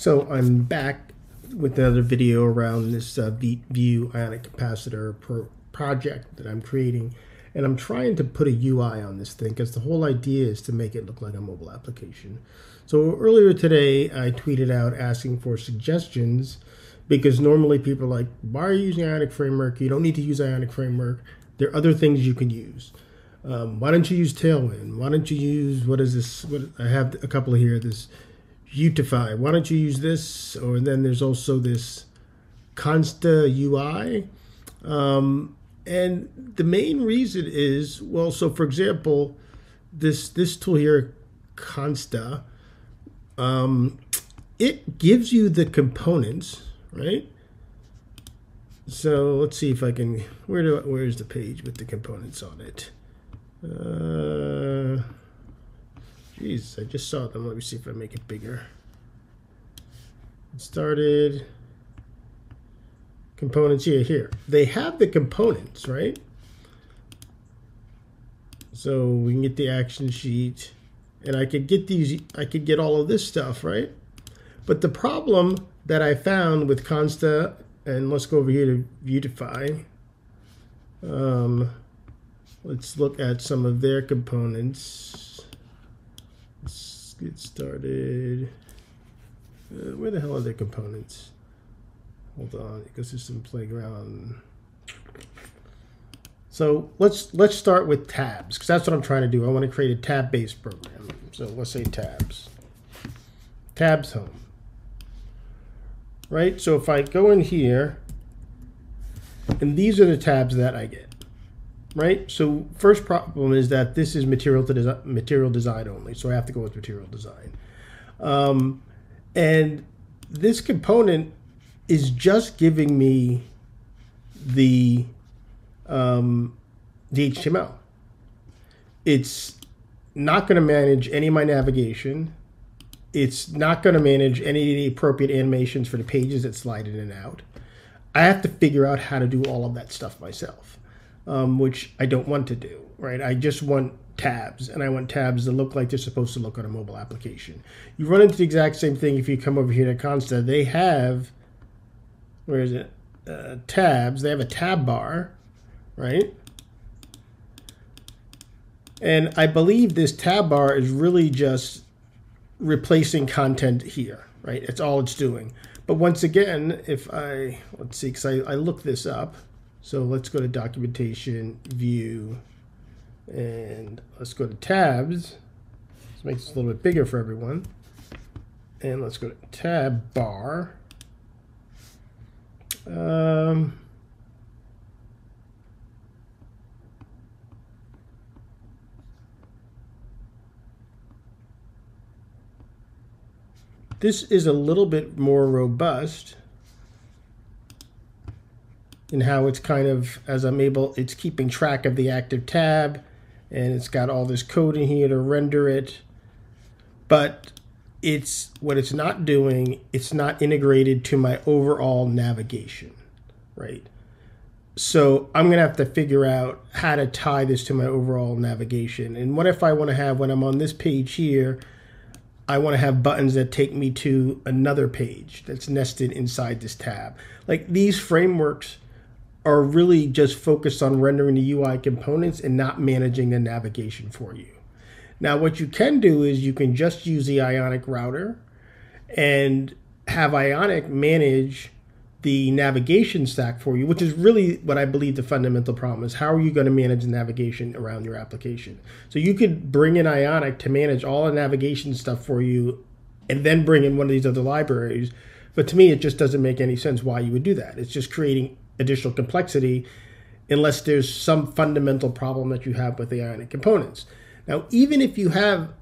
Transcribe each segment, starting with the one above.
So I'm back with another video around this Vue Ionic Capacitor project that I'm creating. And I'm trying to put a UI on this thing because the whole idea is to make it look like a mobile application. So earlier today, I tweeted out asking for suggestions because normally people are like, why are you using Ionic Framework? You don't need to use Ionic Framework. There are other things you can use. Why don't you use Tailwind? Why don't you use, what is this? I have a couple here, this Vite. Why don't you use this? Or then there's also this Consta UI. And the main reason is, well, so for example, this tool here, Consta, it gives you the components, right? So let's see if I can, where's the page with the components on it? Geez, I just saw them. Let me see if I make it bigger. It started. Components here. They have the components, right? So we can get the action sheet, and I could get these. I could get all of this stuff, right? But the problem that I found with Consta, and let's go over here to Vite. Let's look at some of their components. Let's get started. Where the hell are their components? Hold on, ecosystem playground. So let's start with tabs, because that's what I'm trying to do. I want to create a tab-based program. So let's say tabs. Tabs home. Right? So if I go in here, and these are the tabs that I get. Right? So first problem is that this is material design only. So I have to go with material design. And this component is just giving me the HTML. It's not going to manage any of my navigation. It's not going to manage any of the appropriate animations for the pages that slide in and out. I have to figure out how to do all of that stuff myself, which I don't want to do, right? I just want tabs, and I want tabs that look like they're supposed to look on a mobile application. You run into the exact same thing if you come over here to Consta. They have, where is it? Tabs. They have a tab bar, right? And I believe this tab bar is really just replacing content here, right? It's all it's doing. But once again, if I, let's see, because I looked this up. So let's go to documentation, view, and let's go to tabs. This makes it a little bit bigger for everyone. And let's go to tab bar. This is a little bit more robust in how it's kind of, as I'm able, it's keeping track of the active tab, and it's got all this code in here to render it. But it's, what it's not doing, it's not integrated to my overall navigation, right? So I'm going to have to figure out how to tie this to my overall navigation. And what if I want to have, when I'm on this page here, I want to have buttons that take me to another page that's nested inside this tab. Like, these frameworks are really just focused on rendering the UI components and not managing the navigation for you. Now, what you can do is you can just use the Ionic router and have Ionic manage the navigation stack for you, which is really what I believe the fundamental problem is. How are you going to manage the navigation around your application? So you could bring in Ionic to manage all the navigation stuff for you and then bring in one of these other libraries. But to me, it just doesn't make any sense why you would do that. It's just creating additional complexity unless there's some fundamental problem that you have with the Ionic components. Now, even if you have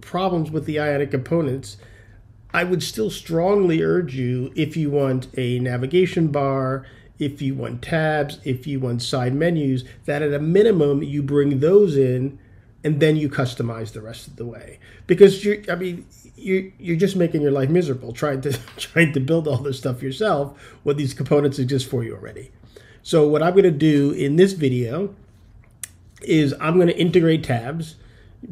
problems with the Ionic components, I would still strongly urge you, if you want a navigation bar, if you want tabs, if you want side menus, that at a minimum you bring those in and then you customize the rest of the way. Because you're just making your life miserable trying to build all this stuff yourself when these components exist for you already. So what I'm going to do in this video is I'm going to integrate tabs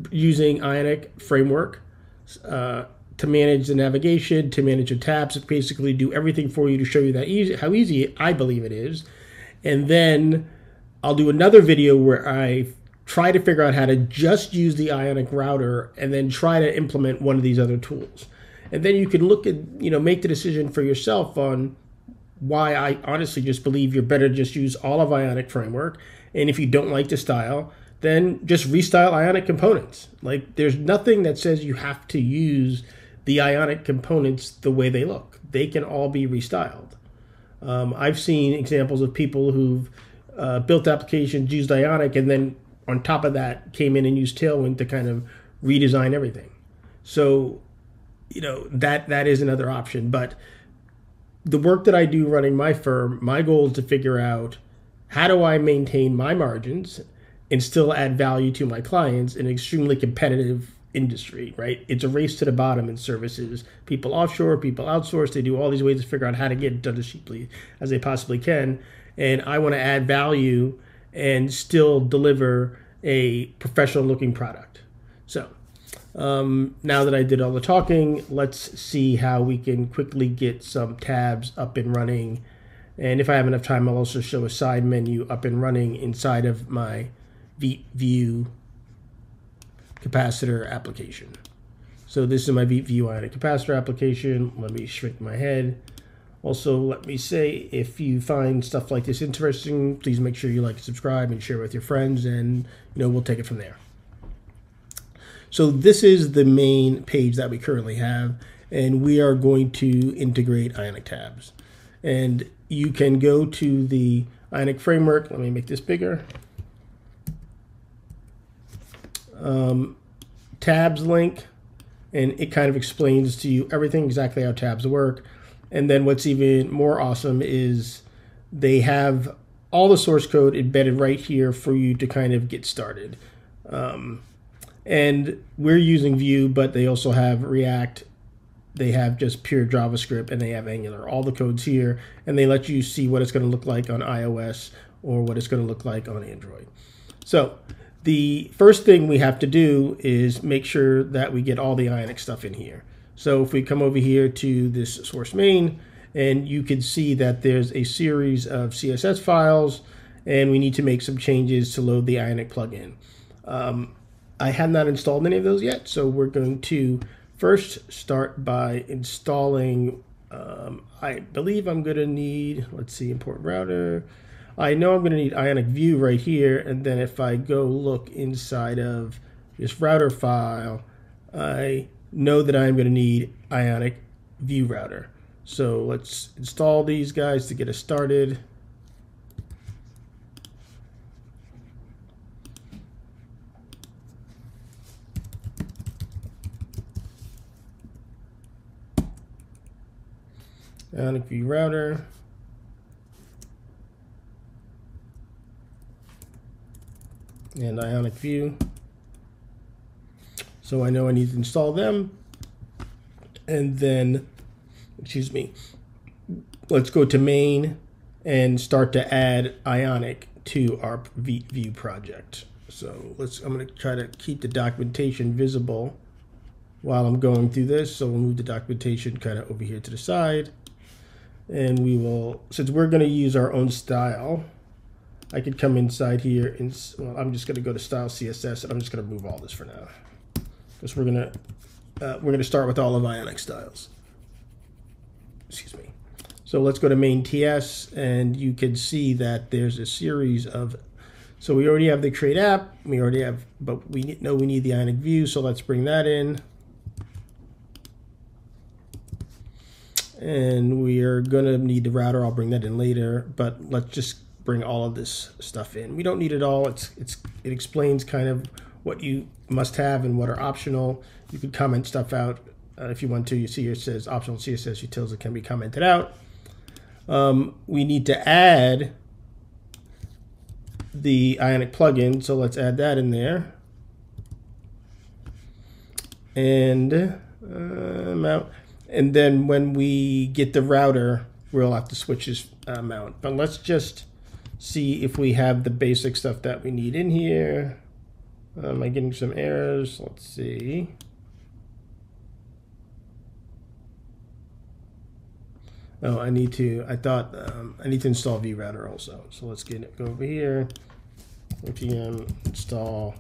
using Ionic Framework to manage the navigation, to manage the tabs, to basically do everything for you to show you that how easy I believe it is. And then I'll do another video where I try to figure out how to just use the Ionic router and then try to implement one of these other tools. And then you can look at, make the decision for yourself on why I honestly just believe you're better just use all of Ionic Framework. And if you don't like the style, then just restyle Ionic components. Like, there's nothing that says you have to use the Ionic components the way they look. They can all be restyled. I've seen examples of people who've built applications, used Ionic, and then on top of that came in and used Tailwind to kind of redesign everything. So, that is another option. But the work that I do running my firm, my goal is to figure out how do I maintain my margins and still add value to my clients in an extremely competitive industry, right? It's a race to the bottom in services. People offshore, people outsource, they do all these ways to figure out how to get it done as cheaply as they possibly can. And I want to add value and still deliver a professional looking product. So now that I did all the talking, let's see how we can quickly get some tabs up and running. And if I have enough time, I'll also show a side menu up and running inside of my Vue Capacitor application. So this is my Vue Ionic Capacitor application. Let me shrink my head. Also, let me say, if you find stuff like this interesting, please make sure you like and subscribe and share with your friends, and we'll take it from there. So this is the main page that we currently have, and we are going to integrate Ionic tabs. And you can go to the Ionic Framework. Let me make this bigger. Tabs link, and it kind of explains to you everything exactly how tabs work. And then what's even more awesome is they have all the source code embedded right here for you to kind of get started. And we're using Vue, but they also have React. They have just pure JavaScript, and they have Angular. All the code's here, and they let you see what it's going to look like on iOS or what it's going to look like on Android. So the first thing we have to do is make sure that we get all the Ionic stuff in here. So if we come over here to this source main, and you can see that there's a series of CSS files, and we need to make some changes to load the Ionic plugin. I have not installed any of those yet, so we're going to first start by installing, I believe I'm going to need, let's see, import router. I know I'm going to need Ionic Vue right here, and then if I go look inside of this router file, I know that I'm going to need Ionic Vue router. So let's install these guys to get us started. Ionic Vue router. And Ionic Vue. So I know I need to install them. And then, excuse me, let's go to main and start to add Ionic to our Vue project. So I'm going to try to keep the documentation visible while I'm going through this. So we'll move the documentation kind of over here to the side. And we will, since we're going to use our own style, I could come inside here and, well, I'm just going to go to style CSS, and I'm just going to move all this for now, because we're going to start with all of Ionic styles. Excuse me. So let's go to main TS, and you can see that there's a series of, so we already have the create app, we already have, but we know we need the Ionic Vue, so let's bring that in. And we are going to need the router. I'll bring that in later, but let's just bring all of this stuff in. We don't need it all. It explains kind of what you must have and what are optional. You could comment stuff out if you want to. You see here it says optional CSS utils that can be commented out. We need to add the Ionic plugin, so let's add that in there. And mount. And then when we get the router, we'll have to switch this mount. But let's just see if we have the basic stuff that we need in here. Am I getting some errors? Let's see. Oh, I need to install VRouter also. So let's go over here, npm install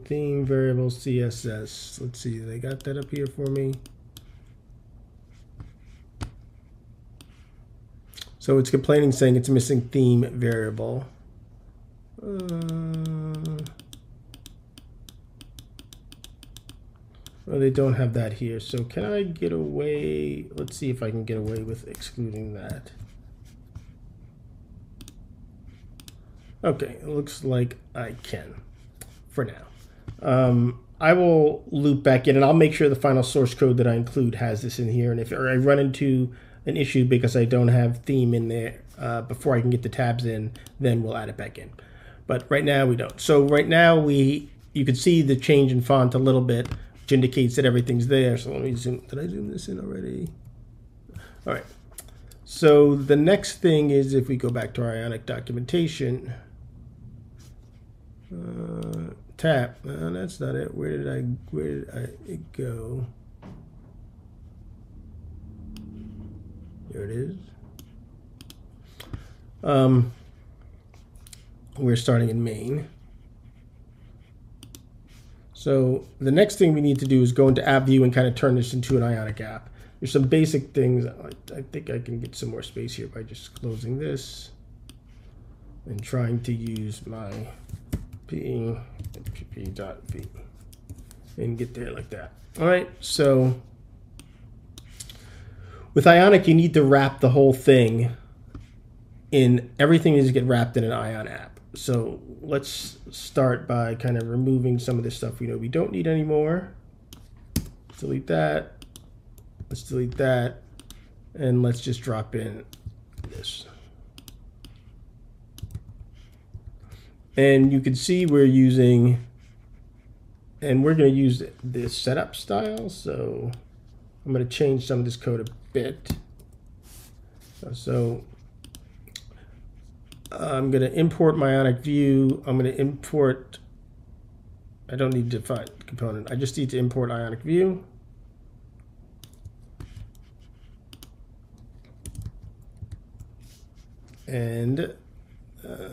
theme variable CSS. Let's see, they got that up here for me. So it's complaining, saying it's missing theme variable. Well, they don't have that here. So can I get away? Let's see if I can get away with excluding that. Okay, it looks like I can for now. I will loop back in and I'll make sure the final source code that I include has this in here. And if I run into an issue because I don't have theme in there before I can get the tabs in, then we'll add it back in. But right now we don't. So right now you can see the change in font a little bit, which indicates that everything's there. So let me zoom. Did I zoom this in already? All right. So the next thing is if we go back to our Ionic documentation, tab. That's not it. Where did it go? There it is. We're starting in main. So the next thing we need to do is go into app view and kind of turn this into an Ionic app. There's some basic things. I think I can get some more space here by just closing this and trying to use my p.v and get there like that. All right, so with Ionic, you need to wrap the whole thing in, everything needs to get wrapped in an Ion app. So let's start by kind of removing some of this stuff we know we don't need anymore. Let's delete that. Let's delete that. And let's just drop in this. And you can see we're using, and we're going to use this setup style. So I'm going to change some of this code a bit. So I'm going to import my Ionic view. I'm going to import, I don't need to define component. I just need to import Ionic view. And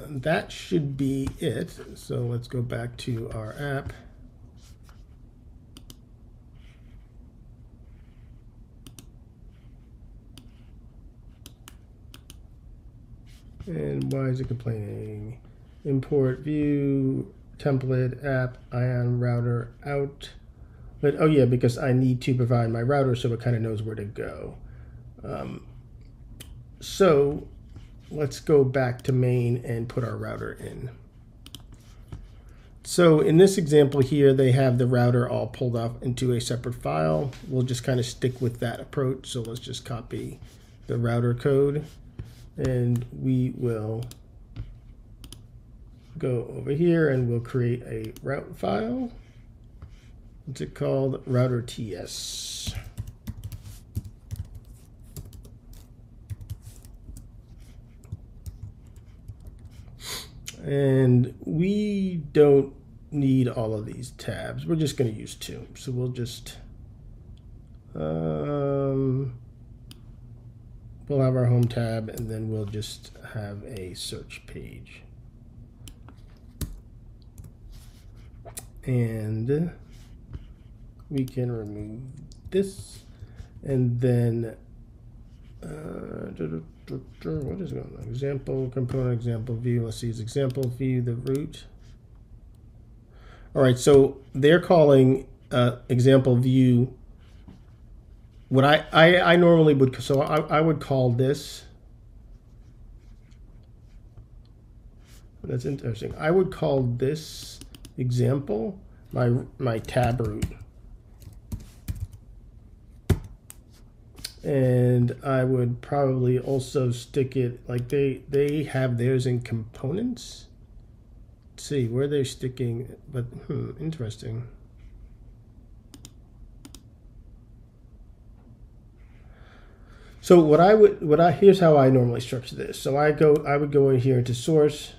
that should be it. So let's go back to our app. And why is it complaining? Import view, template, app, Ion router, out. But oh yeah, because I need to provide my router so it kind of knows where to go. So let's go back to main and put our router in. So in this example here, they have the router all pulled up into a separate file. We'll just kind of stick with that approach. So let's just copy the router code. And we will go over here and we'll create a route file. What's it called? Router TS. And we don't need all of these tabs. We're just going to use two. So we'll just we'll have our home tab, and then we'll just have a search page. And we can remove this, and then what is going on? Example component, example view. Let's see, is example view the root? All right, so they're calling example view. What I normally would, so I would call this, that's interesting. I would call this example my tab root. And I would probably also stick it, like they have theirs in components. Let's see where they're sticking, but interesting. So here's how I normally structure this. So I would go in here into source,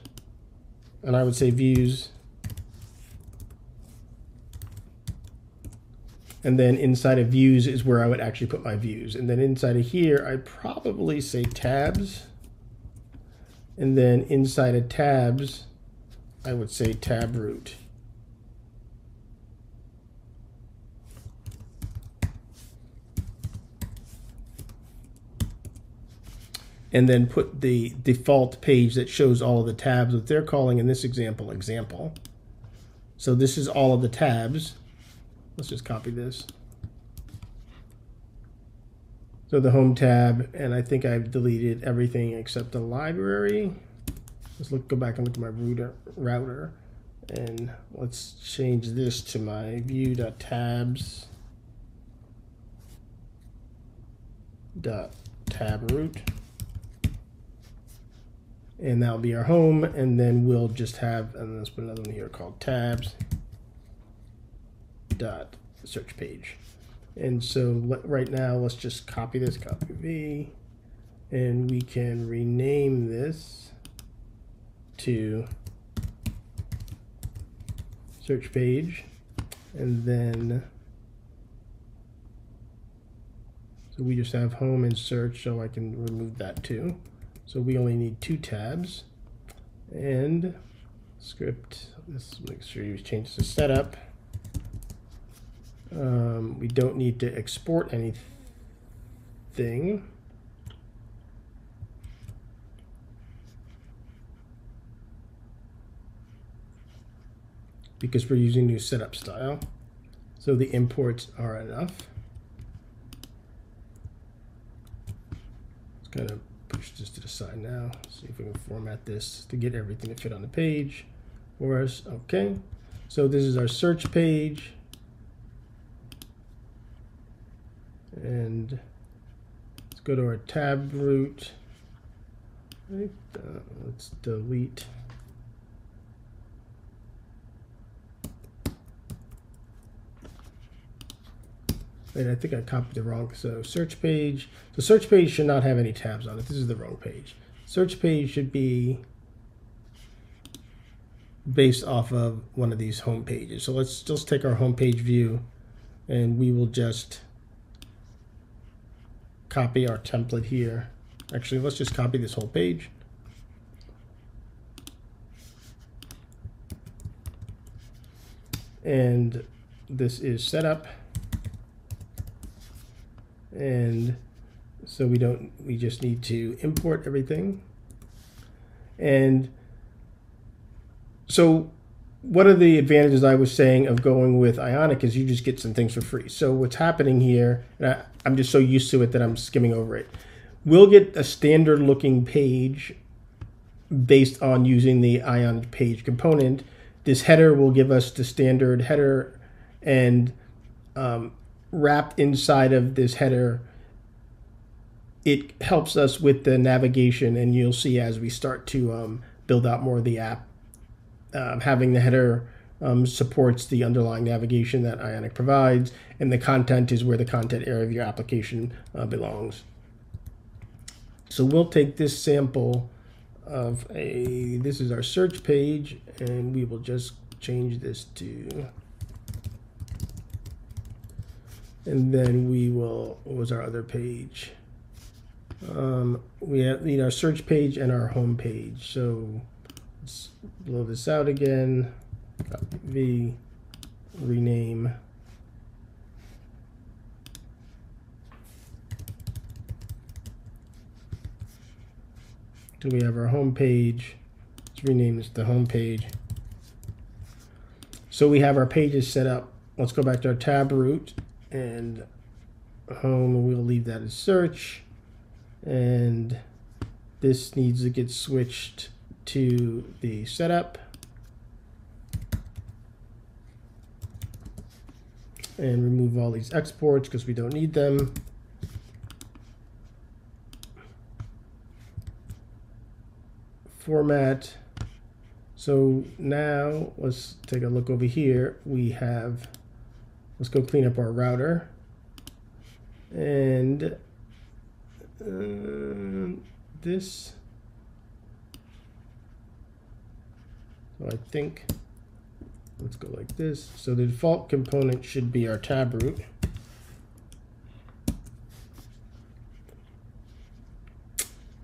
and I would say views, and then inside of views is where I would actually put my views. And then inside of here, I'd probably say tabs, and then inside of tabs, I would say tab root. And then put the default page that shows all of the tabs that they're calling in this example, example. So this is all of the tabs. Let's just copy this. So the home tab, and I think I've deleted everything except the library. Let's go back and look at my router, and let's change this to my vue.tabs .tab root. And that'll be our home, and then we'll just have, and let's put another one here called tabs dot search page. And so right now, let's just copy this, copy V, and we can rename this to search page, and then so we just have home and search, so I can remove that too. So we only need 2 tabs, and script, let's make sure you change the setup. We don't need to export anything. Because we're using new setup style. So the imports are enough. Let's kind of push this to the side now. See if we can format this to get everything to fit on the page for us. Okay, so this is our search page, and let's go to our tab root. Right, let's delete. And I think I copied the wrong, so search page. So search page should not have any tabs on it. This is the wrong page. Search page should be based off of one of these home pages. So let's just take our home page view, and we will just copy our template here. Actually, let's just copy this whole page. And this is setup. And so we just need to import everything. And so what are the advantages I was saying of going with Ionic is you just get some things for free. So what's happening here, and I'm just so used to it that I'm skimming over it. We'll get a standard looking page based on using the Ionic page component. This header will give us the standard header, and wrapped inside of this header, it helps us with the navigation, and you'll see as we start to build out more of the app, having the header supports the underlying navigation that Ionic provides, and the content is where the content area of your application belongs. So we'll take this sample of this is our search page, and we will just change this to, and then we will, what was our other page? We need our search page and our home page. So let's blow this out again, copy V, rename. So we have our home page. Let's rename this to home page. So we have our pages set up. Let's go back to our tab root and home, and we'll leave that as search. And this needs to get switched to the setup. And remove all these exports because we don't need them. Format. So now let's take a look over here. We have, let's go clean up our router. And this. So I think, let's go like this. So the default component should be our tab root.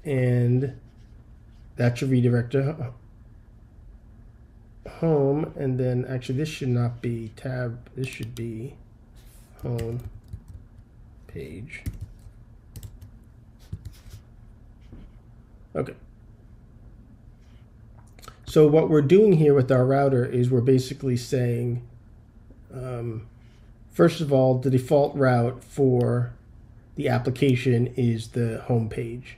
And that should redirect to home. And then actually this should not be tab, this should be home page. Okay. So what we're doing here with our router is we're basically saying, first of all, the default route for the application is the home page.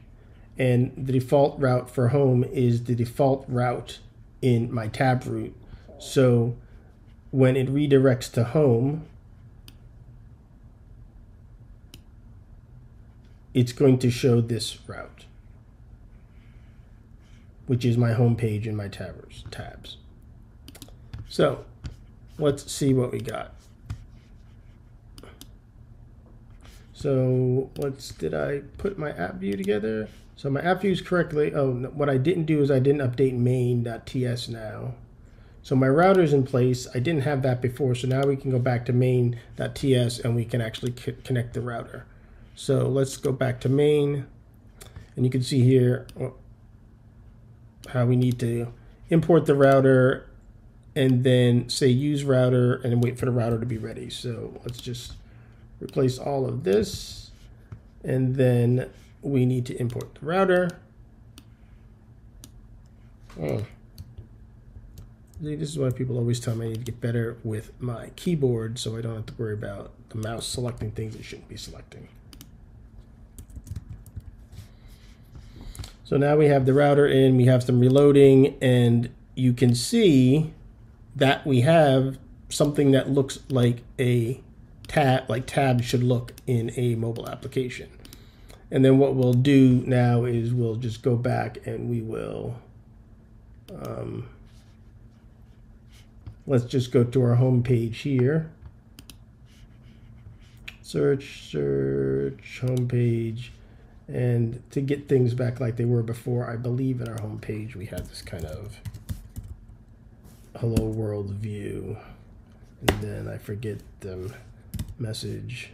And the default route for home is the default route in my tab root. So when it redirects to home, it's going to show this route, which is my home page in my tabs. So let's see what we got. So did I put my app view together? So my app view is correctly, oh, what I didn't do is I didn't update main.ts now. So my router's in place. I didn't have that before, so now we can go back to main.ts and we can actually connect the router. So let's go back to main, and you can see here how we need to import the router and then say use router and then wait for the router to be ready. So let's just replace all of this, and then we need to import the router. Oh. See, this is why people always tell me I need to get better with my keyboard so I don't have to worry about the mouse selecting things it shouldn't be selecting. So now we have the router in, we have some reloading, and you can see that we have something that looks like a tab, like tabs should look in a mobile application. And then what we'll do now is we'll just go back and we will, let's just go to our home page here. Search, home page. And to get things back like they were before, I believe in our home page we had this kind of hello world view. And then I forget the message.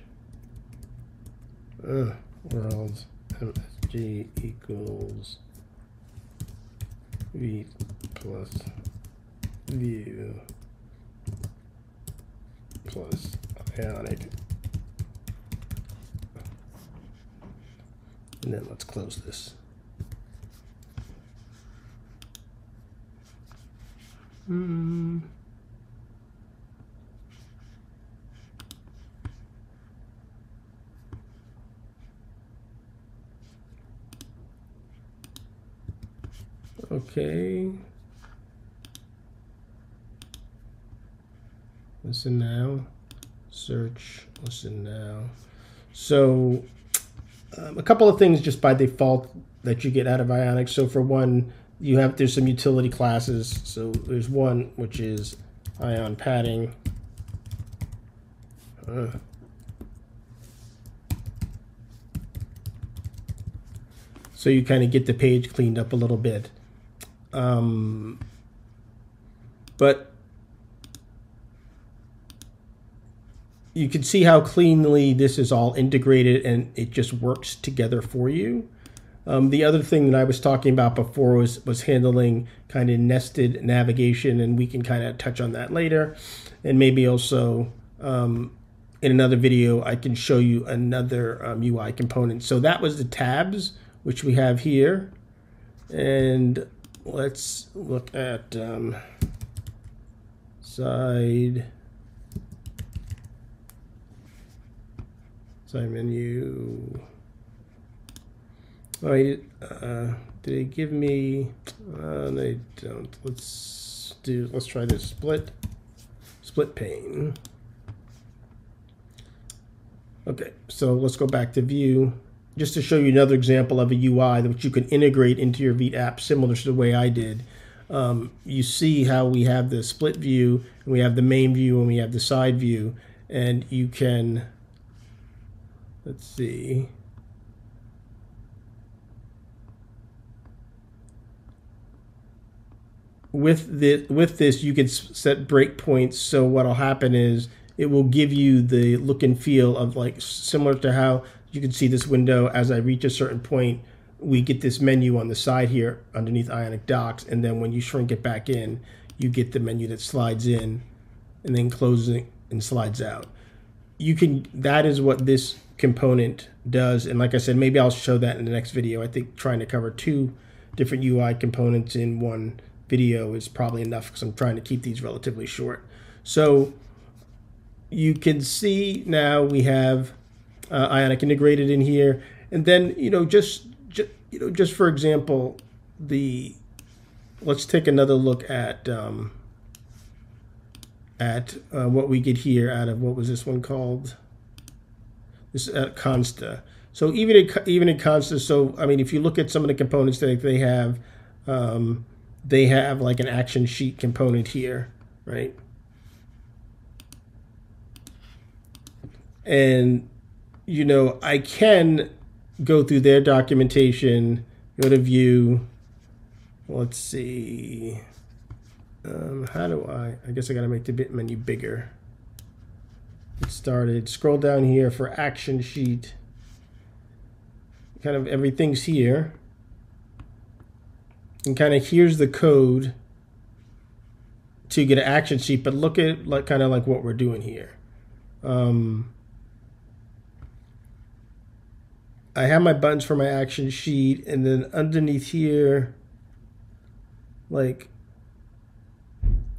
World msg equals Vite plus Vue plus Ionic. And then let's close this. Okay. Listen now. Search. Listen now. So a couple of things just by default that you get out of Ionic. So for one, there's some utility classes. So there's one which is ion padding. So you kind of get the page cleaned up a little bit. But you can see how cleanly this is all integrated and it just works together for you. The other thing that I was talking about before was handling kind of nested navigation, and we can kind of touch on that later. And maybe also in another video, I can show you another UI component. So that was the tabs, which we have here. And let's look at SideMenu. All right, did they give me? They don't. Let's try this split pane. Okay, so let's go back to Vue, just to show you another example of a UI which you can integrate into your Vite app, similar to the way I did. You see how we have the split view, and we have the main view, and we have the side view, and you can, let's see, with this, you can set breakpoints. So what'll happen is it will give you the look and feel of like similar to how you can see this window. As I reach a certain point, we get this menu on the side here underneath Ionic Docs, and then when you shrink it back in, you get the menu that slides in and then closes and slides out. That is what this component does. And like I said, maybe I'll show that in the next video. I think trying to cover 2 different UI components in one video is probably enough because I'm trying to keep these relatively short. So you can see now we have Ionic integrated in here, and then just for example, let's take another look at what we get here out of, what was this one called? This Consta. So even in Consta, so I mean, if you look at some of the components that they have like an action sheet component here, right? And I can go through their documentation, go to Vue. Let's see. How do I guess I got to make the bit menu bigger. Get started. Scroll down here for action sheet. Kind of everything's here. And kind of here's the code to get an action sheet, but look at kind of like what we're doing here. I have my buttons for my action sheet, and then underneath here, like,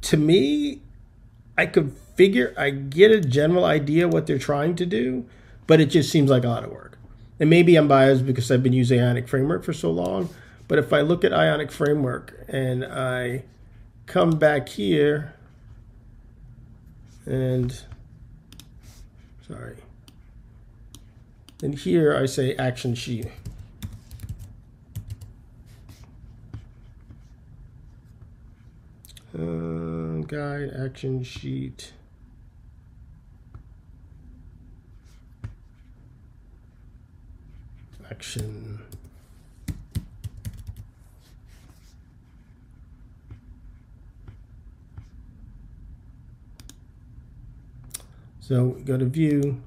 to me, I get a general idea what they're trying to do, but it just seems like a lot of work. And maybe I'm biased because I've been using Ionic Framework for so long, but if I look at Ionic Framework and I come back here and, and here I say action sheet. Guide, action sheet. Action. So go to View.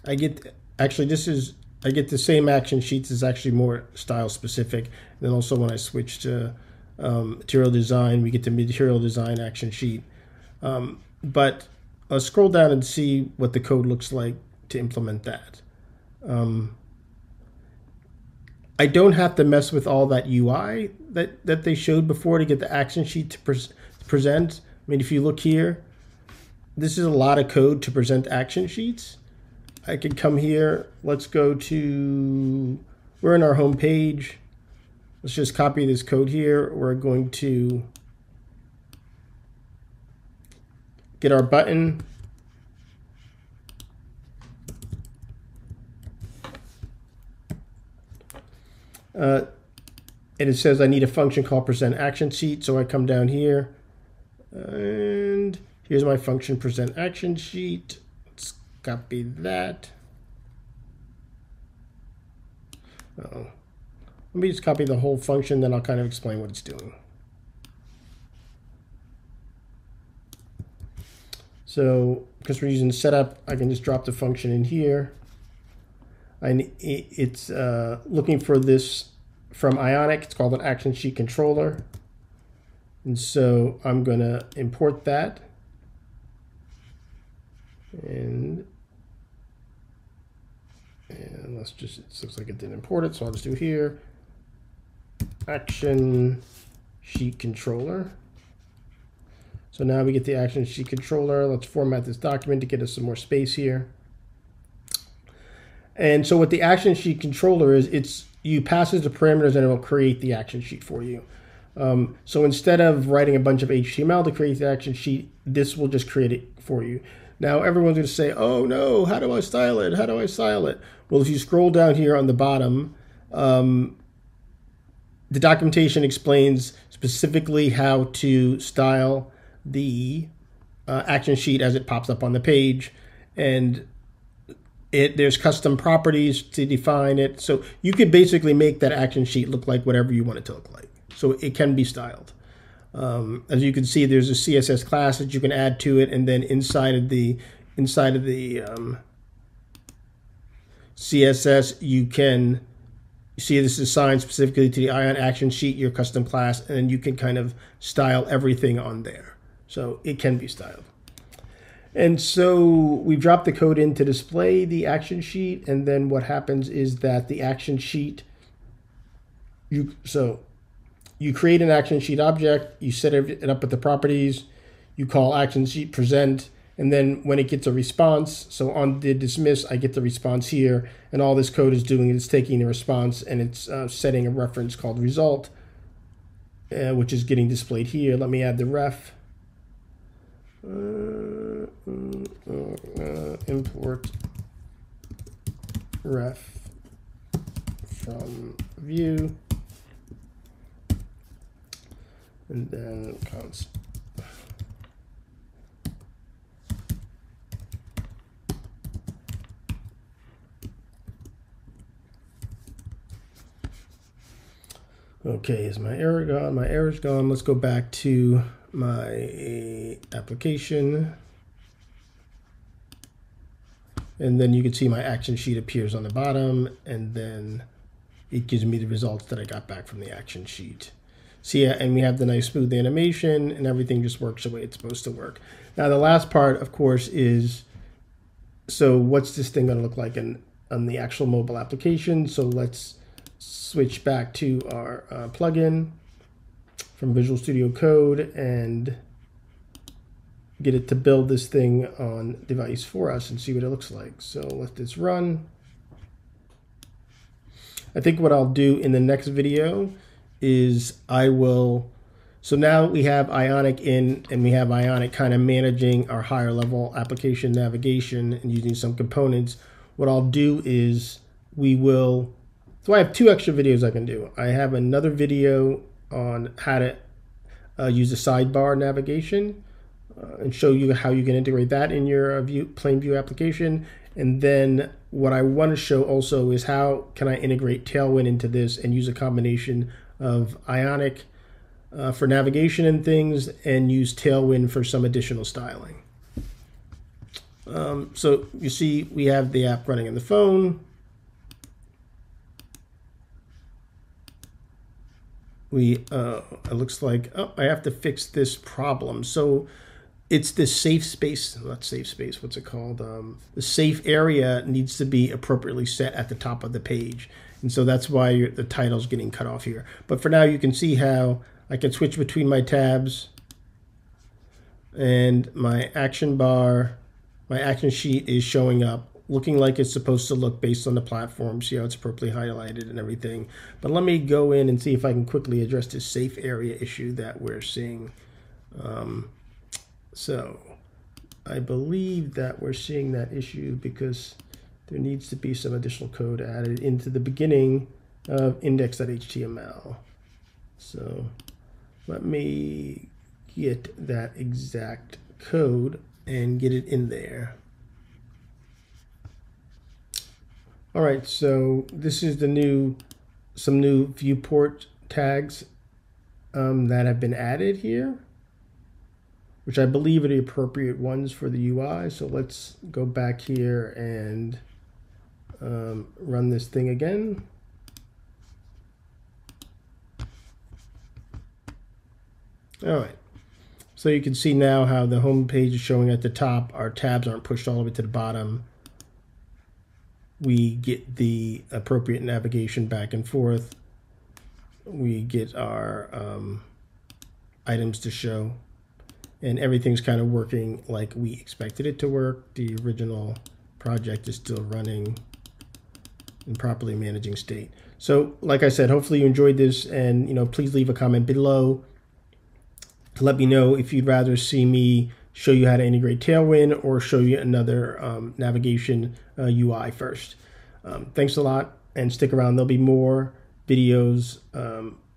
I get the same action sheets. Is actually more style specific. And then also when I switch to material design, we get the material design action sheet. But I'll scroll down and see what the code looks like to implement that. I don't have to mess with all that UI that they showed before to get the action sheet to present. I mean, if you look here, this is a lot of code to present action sheets. I could come here. Let's go to, we're in our home page. Let's just copy this code here. We're going to get our button. And it says I need a function called present action sheet. So I come down here and here's my function present action sheet. Let's copy that. Let me just copy the whole function, then I'll kind of explain what it's doing. So because we're using setup, I can just drop the function in here. It's looking for this from Ionic. It's called an action sheet controller. And so I'm going to import that. And let's just, it looks like it didn't import it, so I'll just do here. Action sheet controller. So now we get the action sheet controller. Let's format this document to get us some more space here. And so what the action sheet controller is, you pass it the parameters and it will create the action sheet for you. So instead of writing a bunch of HTML to create the action sheet, this will just create it for you. Now everyone's going to say, oh no, how do I style it? How do I style it? Well, if you scroll down here on the bottom, the documentation explains specifically how to style the action sheet as it pops up on the page. And There's custom properties to define it. So you could basically make that action sheet look like whatever you want it to look like. So it can be styled. As you can see, there's a CSS class that you can add to it, and then inside of the CSS, you can see this is assigned specifically to the Ion action sheet, your custom class, and you can kind of style everything on there. So it can be styled. And so we've dropped the code in to display the action sheet, and then what happens is that the action sheet, you create an action sheet object, you set it up with the properties, you call action sheet present, and then when it gets a response, so on the dismiss, I get the response here, and all this code is doing is taking the response and it's setting a reference called result, which is getting displayed here. Let me add the ref. Import ref from Vue, and then const. Okay, is my error gone? My error's gone. Let's go back to my application. And then you can see my action sheet appears on the bottom, and then it gives me the results that I got back from the action sheet. So yeah, and we have the nice smooth animation, and everything just works the way it's supposed to work. Now the last part, of course, is, so what's this thing going to look like on the actual mobile application? So let's switch back to our plugin from Visual Studio Code and get it to build this thing on device for us and see what it looks like. So let this run. I think what I'll do in the next video is so now we have Ionic in, and we have Ionic kind of managing our higher level application navigation and using some components. What I'll do is so I have 2 extra videos I can do. I have another video on how to use the sidebar navigation and show you how you can integrate that in your plain Vue application. And then what I want to show also is how can I integrate Tailwind into this and use a combination of Ionic for navigation and things, and use Tailwind for some additional styling. So you see we have the app running on the phone. It looks like, oh, I have to fix this problem. So it's this safe space, not safe space, what's it called? The safe area needs to be appropriately set at the top of the page. And so that's why the title's getting cut off here. But for now, you can see how I can switch between my tabs, and my action bar, my action sheet is showing up looking like it's supposed to look based on the platform. See how it's appropriately highlighted and everything. But let me go in and see if I can quickly address this safe area issue that we're seeing. So I believe that we're seeing that issue because there needs to be some additional code added into the beginning of index.html. So let me get that exact code and get it in there. All right, so this is some new viewport tags that have been added here, which I believe are the appropriate ones for the UI. So let's go back here and run this thing again. All right, so you can see now how the home page is showing at the top. Our tabs aren't pushed all the way to the bottom. We get the appropriate navigation back and forth. We get our items to show, and everything's kind of working like we expected it to work. The original project is still running and properly managing state. So like I said, hopefully you enjoyed this, and please leave a comment below to let me know if you'd rather see me show you how to integrate Tailwind or show you another navigation UI first. Thanks a lot, and stick around. There'll be more videos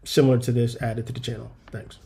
similar to this added to the channel. Thanks.